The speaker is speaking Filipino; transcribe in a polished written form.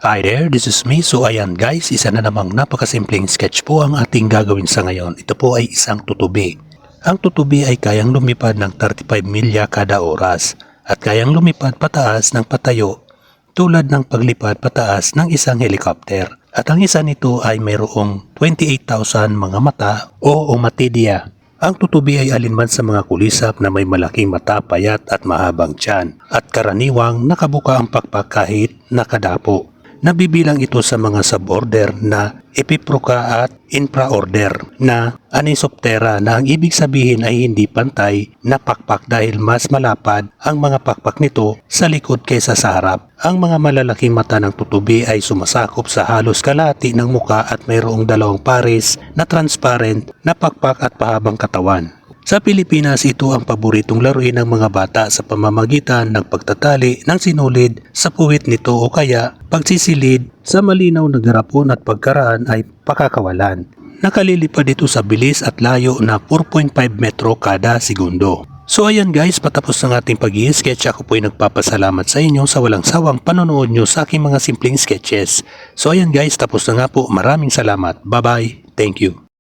Hi there, this is me. So ayan guys, isa na namang napakasimpleng sketch po ang ating gagawin sa ngayon. Ito po ay isang tutubi. Ang tutubi ay kayang lumipad ng 35 milya kada oras at kayang lumipad pataas ng patayo tulad ng paglipad pataas ng isang helicopter. At ang isa nito ay mayroong 28,000 mga mata o omatidya. Ang tutubi ay alinman sa mga kulisap na may malaking mata, payat at mahabang tiyan at karaniwang nakabuka ang pakpak kahit nakadapo. Nabibilang ito sa mga suborder na Epiproca at infraorder na Anisoptera na ang ibig sabihin ay hindi pantay na pakpak dahil mas malapad ang mga pakpak nito sa likod kaysa sa harap. Ang mga malalaking mata ng tutubi ay sumasakop sa halos kalahati ng muka at mayroong dalawang pares na transparent na pakpak at pahabang katawan. Sa Pilipinas, ito ang paboritong laruin ng mga bata sa pamamagitan ng pagtatali ng sinulid sa puwit nito o kaya pagsisilid sa malinaw na garapon at pagkaraan ay pakakawalan. Nakalilipad ito sa bilis at layo na 4.5 metro kada segundo. So ayan guys, patapos ng ating pag-i-sketch, ako po ay nagpapasalamat sa inyo sa walang sawang panonood nyo sa aking mga simpleng sketches. So ayan guys, tapos na nga po. Maraming salamat. Bye bye. Thank you.